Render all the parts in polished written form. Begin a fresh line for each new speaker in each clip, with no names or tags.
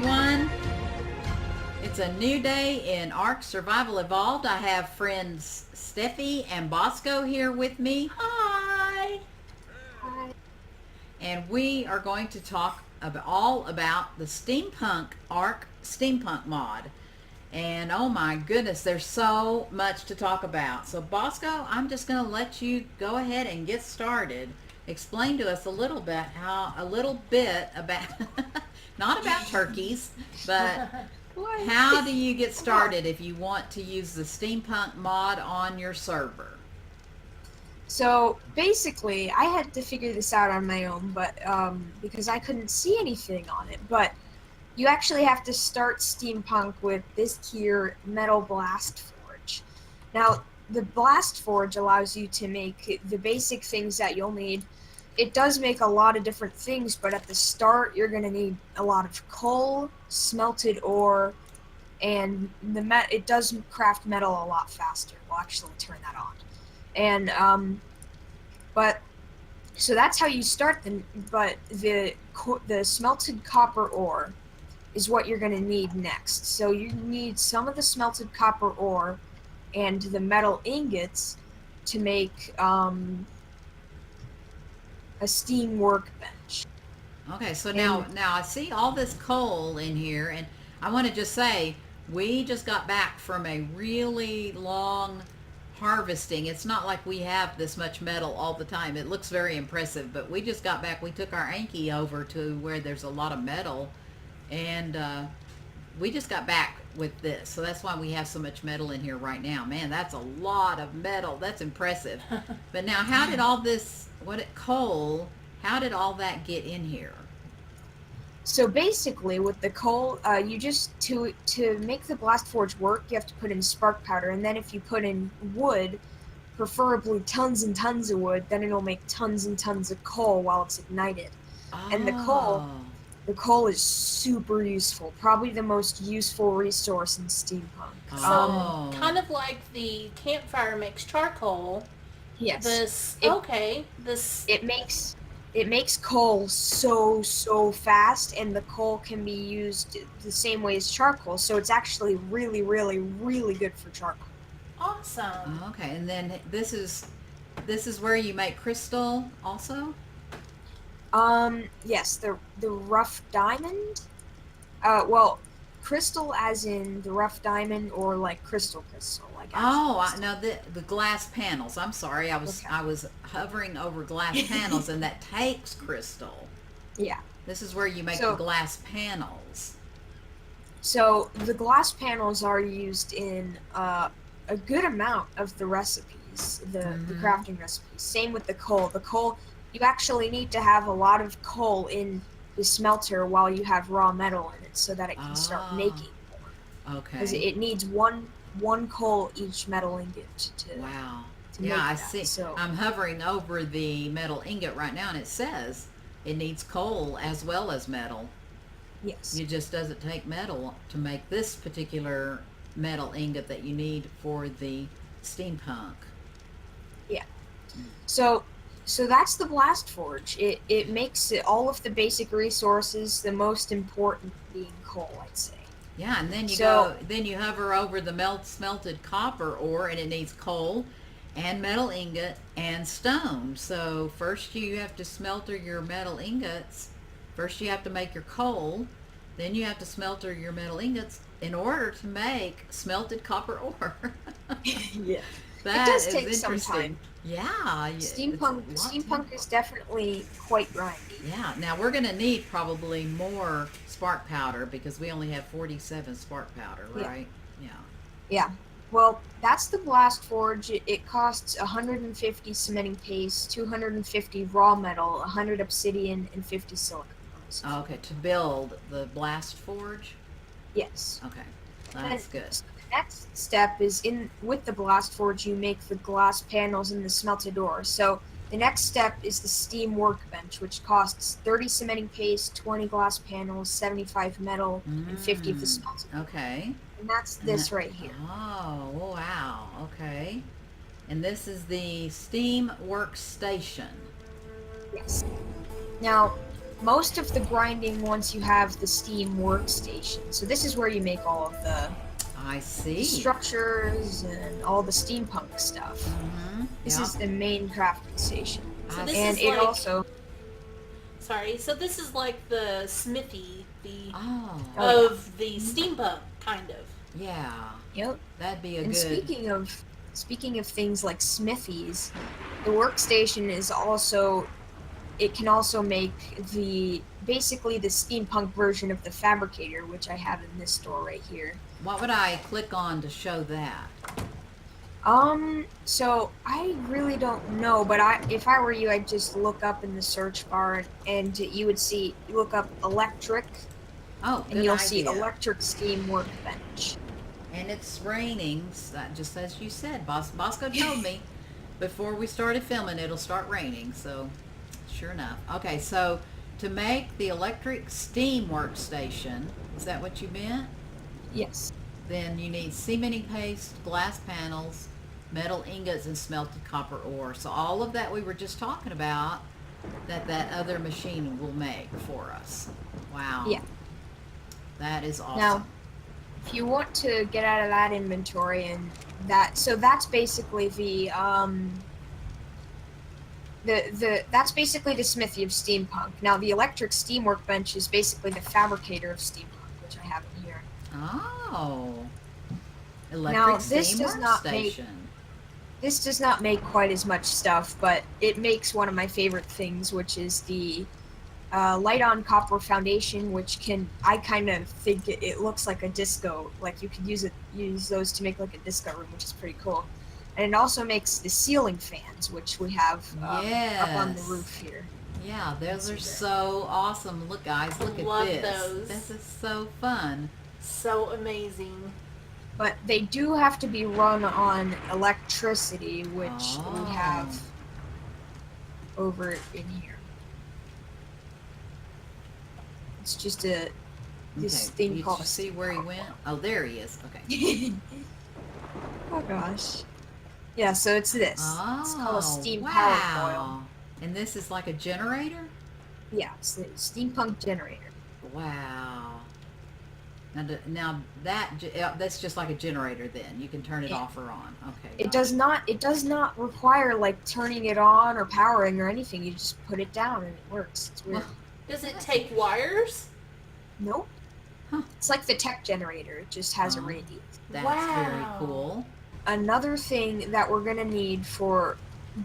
everyone. It's a new day in Ark Survival Evolved. I have friends Steffi and Bosco here with me.
Hi.
Hi.
And we are going to talk all about the Steampunk Ark Steampunk Mod. And oh my goodness, there's so much to talk about. So Bosco, I'm just going to let you go ahead and get started. Explain to us a little bit about not about turkeys, but how do you get started if you want to use the Steampunk mod on your server?
So basically, I had to figure this out on my own, but because I couldn't see anything on it. But you actually have to start Steampunk with this here metal blast forge. Now, the blast forge allows you to make the basic things that you'll need. It does make a lot of different things, but at the start, you're going to need a lot of coal, smelted ore, and it does craft metal a lot faster. We'll actually turn that on. And but so that's how you start them. But the smelted copper ore is what you're going to need next. So you need some of the smelted copper ore and the metal ingots to make a steam workbench.
Okay, so now I see all this coal in here, and I want to just say we just got back from a really long harvesting. It's not like we have this much metal all the time. It looks very impressive, but we just got back. We took our Anki over to where there's a lot of metal, and we just got back with this. So that's why we have so much metal in here right now. Man, that's a lot of metal. That's impressive. But now, how did all this, coal, how did all that get in here?
So basically, with the coal, you just to make the blast forge work, you have to put in spark powder, and then if you put in wood, preferably tons and tons of wood, then it'll make tons and tons of coal while it's ignited.
Oh.
And the coal is super useful, probably the most useful resource in Steampunk.
Oh.
Kind of like the campfire makes charcoal.
Yes. It makes coal so fast, and the coal can be used the same way as charcoal, so it's actually really good for charcoal.
Awesome.
Okay, and then this is where you make crystal also?
Yes, the rough diamond. Crystal as in the rough diamond, or like crystal, like.
Oh, no, the glass panels. I'm sorry, I was hovering over glass panels, and that takes crystal.
Yeah.
This is where you make the glass panels.
So the glass panels are used in a good amount of the recipes, the crafting recipes. Same with the coal. The coal, you actually need to have a lot of coal in the smelter while you have raw metal in it, so that it can start making more.
Okay.
Because it needs one coal each metal ingot to.
Wow.
To
yeah,
make
I
that.
see.
So,
I'm hovering over the metal ingot right now, and it says it needs coal as well as metal.
Yes.
It just doesn't take metal to make this particular metal ingot that you need for the steampunk.
Yeah. So that's the blast forge. It makes all of the basic resources, the most important being coal, I'd say.
Yeah, and then you hover over the smelted copper ore, and it needs coal and metal ingot and stone. So first you have to smelter your metal ingots. First you have to make your coal, then you have to smelter your metal ingots in order to make smelted copper ore.
Yeah.
That
it does
is
take some
interesting.
time.
Yeah.
Steampunk is definitely quite grindy.
Yeah. Now we're going to need probably more spark powder because we only have 47 spark powder, right? Yeah.
Yeah. Well, that's the blast forge. It costs 150 cementing paste, 250 raw metal, 100 obsidian, and 50 silicon.
Oh, okay, to build the blast forge?
Yes.
Okay, that's good.
So the next step is with the blast forge, you make the glass panels and the smelted ore. So the next step is the steam workbench, which costs 30 cementing paste, 20 glass panels, 75 metal, and 50 of the smelted ore.
Okay.
And that's this right here.
Oh, wow, okay. And this is the steam workstation.
Yes. Now, most of the grinding once you have the Steam Workstation. So this is where you make all of the
I see.
structures and all the steampunk stuff.
Mm-hmm.
This is the main crafting station.
So this
And
is
it
like,
also...
Sorry, so this is like the smithy,
Oh.
of the steampunk, kind of.
Yeah.
Yep.
That'd be a
And
good.
speaking of things like smithies, the workstation is also, it can also make basically the steampunk version of the fabricator, which I have in this store right here.
What would I click on to show that?
So I really don't know, but if I were you, I'd just look up in the search bar and you would see, you look up electric,
Oh,
and
good
you'll
idea.
see electric steam workbench.
And it's raining, just as you said. Bosco told me before we started filming it'll start raining, so sure enough. Okay, so to make the electric steam workstation, is that what you meant?
Yes.
Then you need cementing paste, glass panels, metal ingots, and smelted copper ore. So all of that we were just talking about, that other machine will make for us. Wow.
Yeah.
That is awesome.
Now, if you want to get out of that inventory and that's basically that's basically the smithy of steampunk. Now, the electric steam workbench is basically the fabricator of steampunk, which I have in here.
Oh. Electric
Now, this
steam
does not make-
workstation.
This does not make quite as much stuff, but it makes one of my favorite things, which is the light-on copper foundation, which I kind of think it looks like a disco. Like you could use those to make like a disco room, which is pretty cool. And it also makes the ceiling fans, which we have up on the
Yes.
roof here.
Yeah, those are so awesome. Look, guys, look at
Love
this.
those.
This is so fun.
So amazing.
But they do have to be run on electricity, which we have over in here. It's just this thing
Did
called
you
a
see where he
steampunk
went? Oh, there he is. Okay.
Oh gosh. Yeah, so it's this. It's called a steam power coil.
wow. And this is like a generator?
Yeah, it's the steampunk generator.
Wow. Now that's just like a generator then. You can turn it
Yeah.
off or on. Okay.
It does not require like turning it on or powering or anything. You just put it down and it works. It's weird.
Well,
Does it take wires?
Nope.
Huh.
It's like the tech generator. It just has a
Oh.
radiator.
That's
Wow.
very cool.
Another thing that we're gonna need for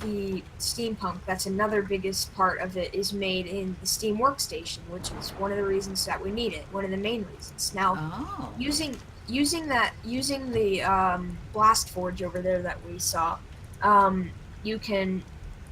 the steampunk, that's another biggest part of it, is made in the Steam Workstation, which is one of the reasons that we need it. One of the main reasons. Now,
Oh.
using the blast forge over there that we saw, you can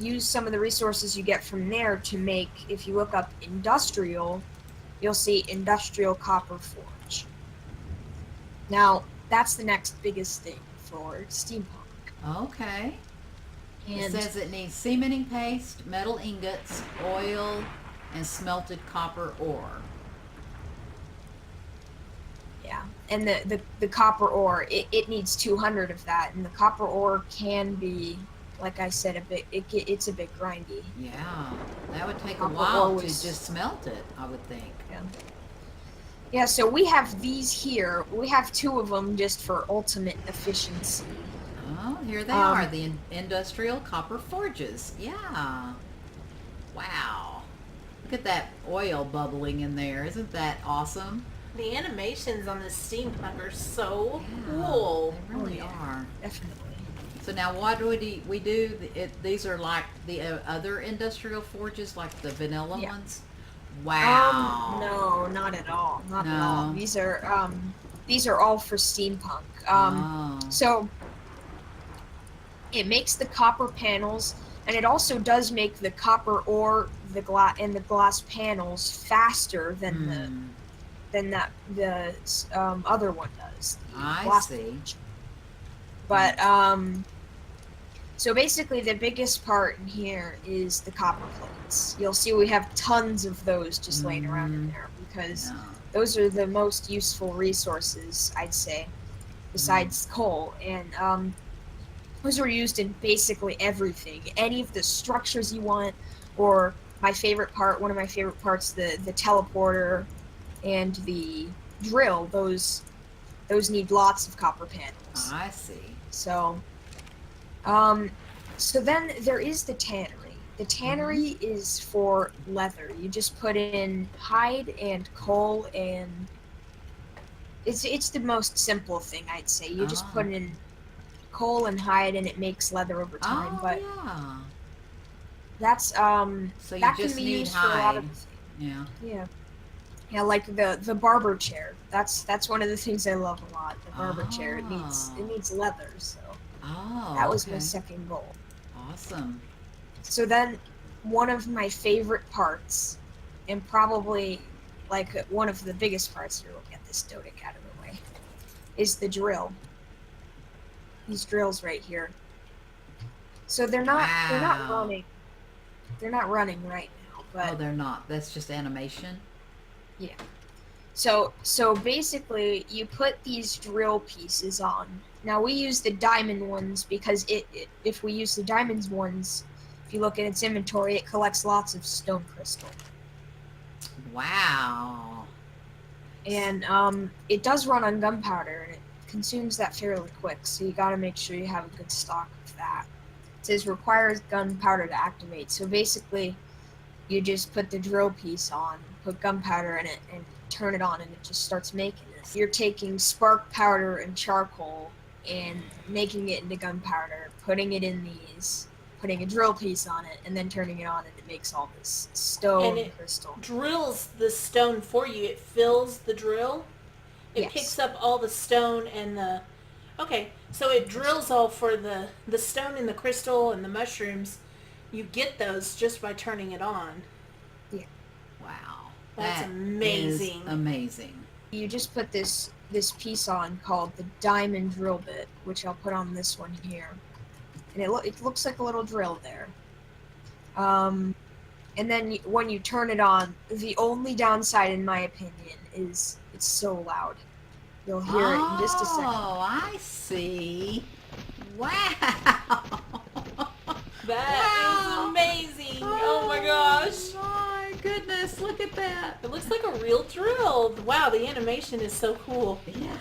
use some of the resources you get from there to make. If you look up industrial, you'll see industrial copper forge. Now that's the next biggest thing for steampunk.
Okay. It
And
says it needs cementing paste, metal ingots, oil, and smelted copper ore.
yeah, and the copper ore, it needs 200 of that, and the copper ore can be, like I said, it's a bit grindy.
Yeah, that would take a
Copper
while
ore
to
was-
just smelt it, I would think.
Yeah, so we have these here. We have 2 of them just for ultimate efficiency.
Oh, here they
Um,
are, the industrial copper forges. Yeah. Wow. Look at that oil bubbling in there. Isn't that awesome?
The animations on this steampunk are so
Yeah,
cool.
They really
Oh, yeah.
are.
Definitely.
So now what do we do? These are like the other industrial forges, like the vanilla
Yeah.
ones? Wow.
No, not at all. Not at all.
No.
These are all for steampunk.
Oh.
So it makes the copper panels, and it also does make the copper ore, the glass panels faster than the other one does. the
I
glass
see.
forge. But so basically the biggest part in here is the copper plates. You'll see we have tons of those just laying around in there because
Yeah.
those are the most useful resources, I'd say, besides coal. And those are used in basically everything. Any of the structures you want, or my favorite part, one of my favorite parts, the teleporter and the drill. Those need lots of copper panels.
I see.
So, um, so then there is the tannery. The tannery is for leather. You just put in hide and coal, and it's the most simple thing, I'd say. You just put in coal and hide, and it makes leather over time. But
yeah.
that's
So you
that
just
can be
need
used for a lot of
hide. Yeah.
yeah, like the barber chair. That's one of the things I love a lot. The barber chair. It needs leather. So that was my second goal.
Awesome.
So then, one of my favorite parts, and probably like one of the biggest parts here, we'll get this Dodic out of the way, is the drill. These drills right here. So they're not running. They're not running right now, but
they're not. That's just animation.
Yeah. So basically, you put these drill pieces on. Now we use the diamond ones because if we use the diamonds ones, if you look at its inventory, it collects lots of stone crystal.
Wow.
And it does run on gunpowder, and it consumes that fairly quick. So you got to make sure you have a good stock of that. It says requires gunpowder to activate. So basically, you just put the drill piece on, put gunpowder in it, and turn it on, and it just starts making this. You're taking spark powder and charcoal and making it into gunpowder, putting it in these, putting a drill piece on it, and then turning it on, and it makes all this stone
and it
crystal.
Drills the stone for you. It fills the drill. It
Yes.
picks up all the stone and the... Okay, so it drills all for the stone and the crystal and the mushrooms. You get those just by turning it on.
Yeah.
Wow.
That's amazing.
Amazing.
You just put this piece on called the diamond drill bit, which I'll put on this one here. And it looks like a little drill there. And then when you turn it on, the only downside, in my opinion, is it's so loud. You'll hear it in just a second.
Oh, I see. Wow.
That is amazing. Oh my gosh.
My goodness, look at that.
It looks like a real drill. Wow, the animation is so cool.
Yeah.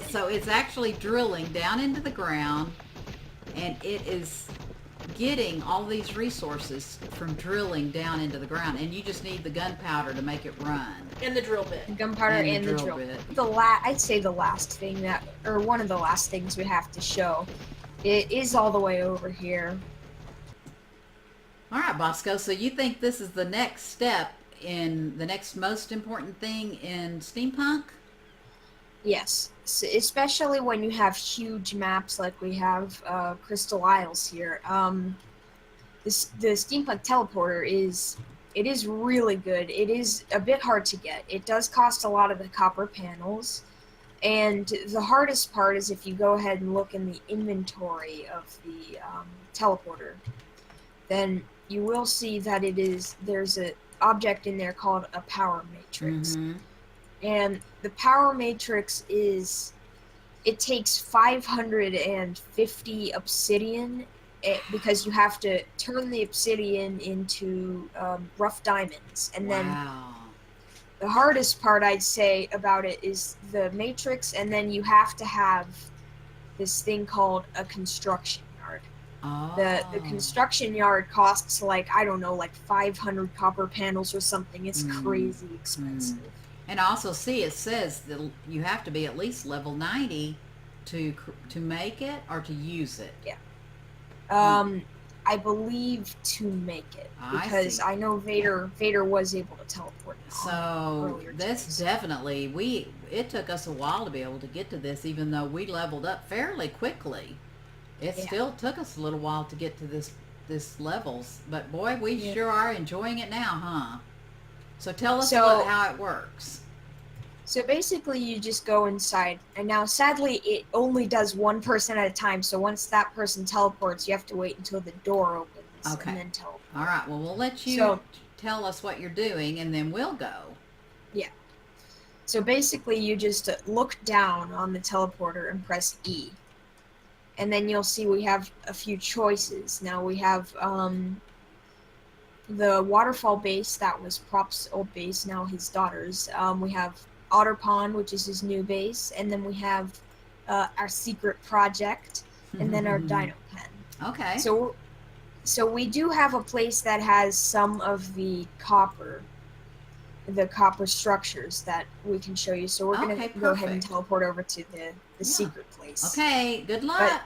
So it's actually drilling down into the ground, and it is getting all these resources from drilling down into the ground, and you just need the gunpowder to make it run.
And the drill bit.
Gunpowder and the drill bit. I'd say the last thing or one of the last things we have to show, it is all the way over here.
All right, Bosco, so you think this is the next step in the next most important thing in steampunk?
Yes, especially when you have huge maps like we have Crystal Isles here. The Steampunk Teleporter is really good. It is a bit hard to get. It does cost a lot of the copper panels, and the hardest part is if you go ahead and look in the inventory of the teleporter, then you will see that there's an object in there called a power matrix.
Mm-hmm.
And the power matrix it takes 550 obsidian because you have to turn the obsidian into rough diamonds. And then the hardest part, I'd say, about it is the matrix, and then you have to have this thing called a construction yard.
Oh.
The construction yard costs like 500 copper panels or something. It's crazy expensive.
And I also see it says that you have to be at least level 90 to make it or to use it.
Yeah. I believe to make it, because I know Vader was able to teleport.
So this definitely, it took us a while to be able to get to this, even though we leveled up fairly quickly. It still took us a little while to get to this levels, but boy, we sure are enjoying it now, huh? So tell us how it works.
So basically, you just go inside, and now sadly, it only does one person at a time. So once that person teleports, you have to wait until the door opens and then teleport.
All right. Well, we'll let you tell us what you're doing, and then we'll go. Yeah.
So basically, you just look down on the teleporter and press E, and then you'll see we have a few choices. Now we have the waterfall base that was Prop's old base, now his daughter's. We have Otter Pond, which is his new base, and then we have our secret project, and then our Dino Pen.
Okay.
So we do have a place that has some of the copper structures that we can show you. So we're gonna go ahead and teleport over to the secret place.
Okay. Good luck.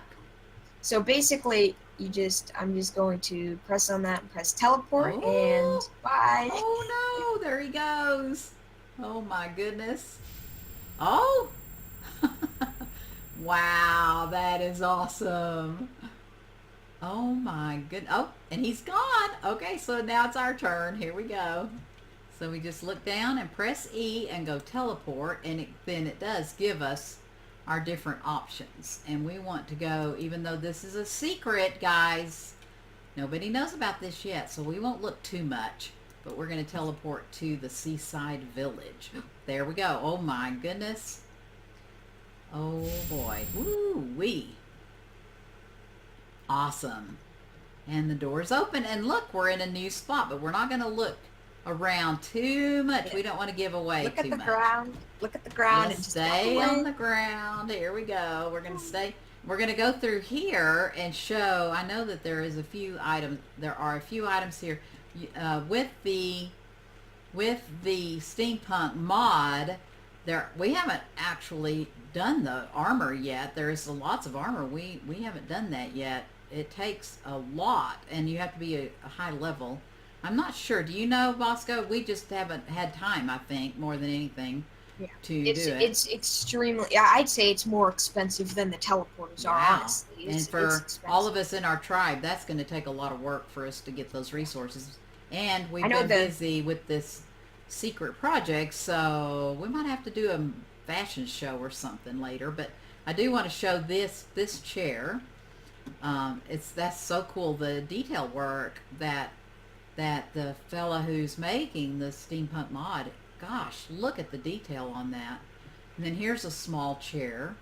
So basically, I'm just going to press on that and press teleport, and bye.
Oh no, there he goes. Oh my goodness. Oh. Wow, that is awesome. Oh my goodness. Oh, and he's gone. Okay, so now it's our turn. Here we go. So we just look down and press E and go teleport, and then it does give us our different options. And we want to go, even though this is a secret, guys, nobody knows about this yet, so we won't look too much, but we're going to teleport to the seaside village. There we go. Oh my goodness. Oh boy. Woo-wee. Awesome. And the door's open, and look, we're in a new spot, but we're not going to look around too much. We don't want to give away too much.
Look at the ground. Look at the ground.
Let's stay on the ground. Here we go. We're going to stay. We're going to go through here and show. I know that there is a few items. There are a few items here with the Steampunk mod. We haven't actually done the armor yet. There's lots of armor. We haven't done that yet. It takes a lot, and you have to be a high level. I'm not sure. Do you know, Bosco? We just haven't had time, I think, more than anything to do it.
It's extremely, I'd say it's more expensive than the teleporters are, honestly.
And for all of us in our tribe, that's going to take a lot of work for us to get those resources. And we've been busy with this secret project, so we might have to do a fashion show or something later. But I do want to show this chair. That's so cool. The detail work that the fella who's making the Steampunk mod, gosh, look at the detail on that. And then here's a small chair.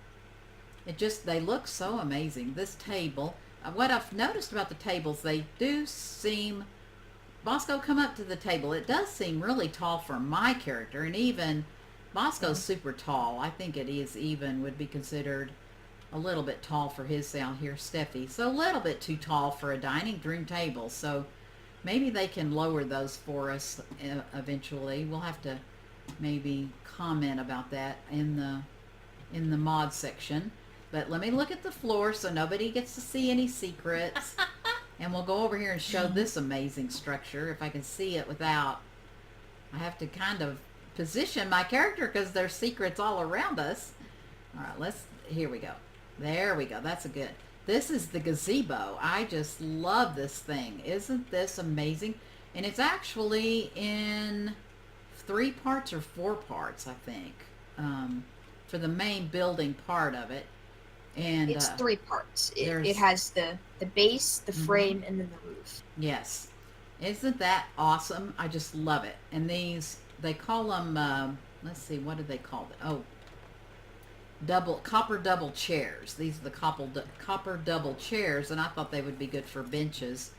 They look so amazing. This table, what I've noticed about the tables, they do seem, Bosco, come up to the table. It does seem really tall for my character, and even Bosco's super tall. I think it is would be considered a little bit tall for his down here, Steffi. So a little bit too tall for a dining room table. So maybe they can lower those for us eventually. We'll have to maybe comment about that in the mod section. But let me look at the floor so nobody gets to see any secrets. And we'll go over here and show this amazing structure. If I can see it without, I have to kind of position my character because there's secrets all around us. All right, here we go. There we go. That's good. This is the gazebo. I just love this thing. Isn't this amazing? And it's actually in 3 parts or 4 parts, I think, for the main building part of it. And
it's 3 parts. It has the base, the frame, and then the roof.
Yes. Isn't that awesome? I just love it. And these, they call them, let's see, what do they call it? Oh, copper double chairs. These are the copper double chairs, and I thought they would be good for benches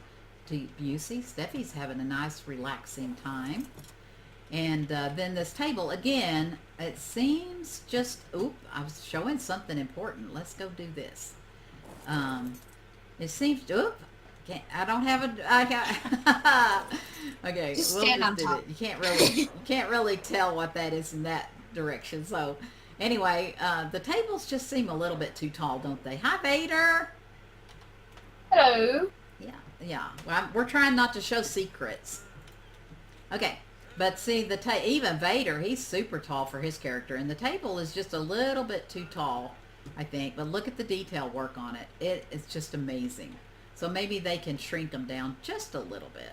to use. See, Steffi's having a nice relaxing time. And then this table, again, it seems just, I was showing something important. Let's go do this. It seems, I don't have okay,
just stand on top.
You can't really tell what that is in that direction. So anyway, the tables just seem a little bit too tall, don't they? Hi, Vader.
Hello.
Yeah. Well, we're trying not to show secrets. Okay. But see, even Vader, he's super tall for his character, and the table is just a little bit too tall, I think. But look at the detail work on it. It's just amazing. So maybe they can shrink them down just a little bit.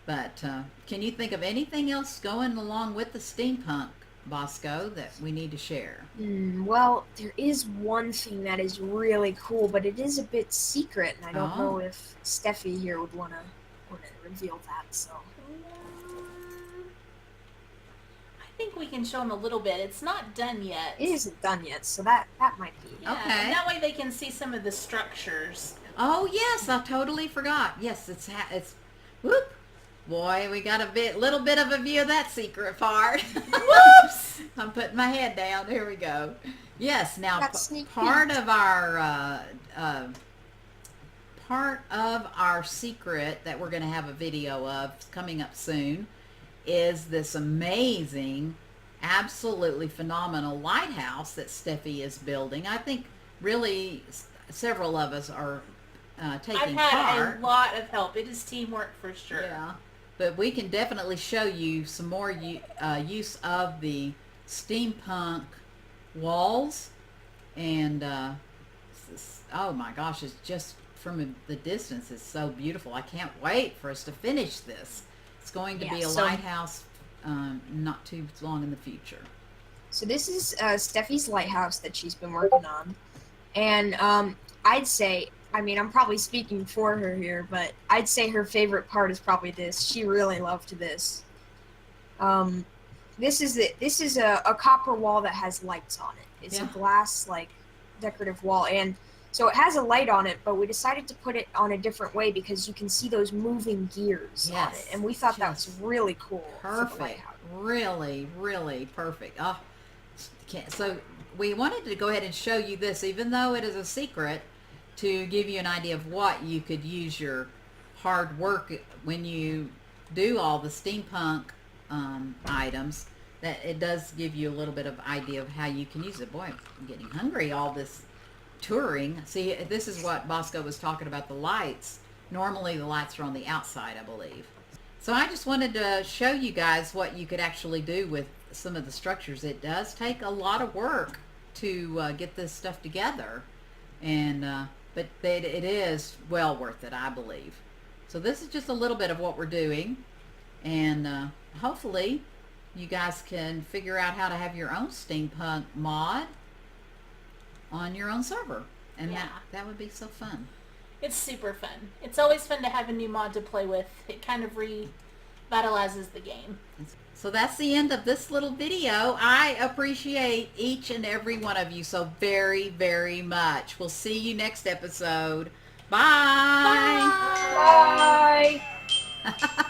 But can you think of anything else going along with the steampunk, Bosco, that we need to share?
Well, there is one thing that is really cool, but it is a bit secret, and I don't know if Steffi here would want to reveal that. So
I think we can show them a little bit. It's not done yet.
It isn't done yet, so that might be.
Yeah,
okay.
And that way they can see some of the structures.
Oh yes, I totally forgot. Yes, it's whoop. Boy, we got little bit of a view of that secret part.
Whoops!
I'm putting my head down. Here we go. Yes, now
That sneak
part
peek.
of our secret that we're going to have a video of coming up soon is this amazing, absolutely phenomenal lighthouse that Steffi is building. I think really several of us are taking
I've had
part.
a lot of help. It is teamwork for sure.
Yeah, but we can definitely show you some more use of the steampunk walls, and oh my gosh, it's just from the distance, it's so beautiful. I can't wait for us to finish this. It's going to be a lighthouse not too long in the future.
So this is Steffi's lighthouse that she's been working on, and I'd say, I mean, I'm probably speaking for her here, but I'd say her favorite part is probably this. She really loved this. This is a copper wall that has lights on it. It's a glass like decorative wall, and so it has a light on it, but we decided to put it on a different way because you can see those moving gears on it, and we thought that was really cool.
Perfect. Really, really perfect. Oh, so we wanted to go ahead and show you this, even though it is a secret, to give you an idea of what you could use your hard work when you do all the steampunk items. That it does give you a little bit of idea of how you can use it. Boy, I'm getting hungry. All this touring. See, this is what Bosco was talking about, the lights. Normally the lights are on the outside, I believe. So I just wanted to show you guys what you could actually do with some of the structures. It does take a lot of work to get this stuff together, and but it is well worth it, I believe. So this is just a little bit of what we're doing, and hopefully you guys can figure out how to have your own steampunk mod on your own server, and that would be so fun.
It's super fun. It's always fun to have a new mod to play with. It kind of revitalizes the game.
So that's the end of this little video. I appreciate each and every one of you so very, very much. We'll see you next episode. Bye.
Bye.
Bye.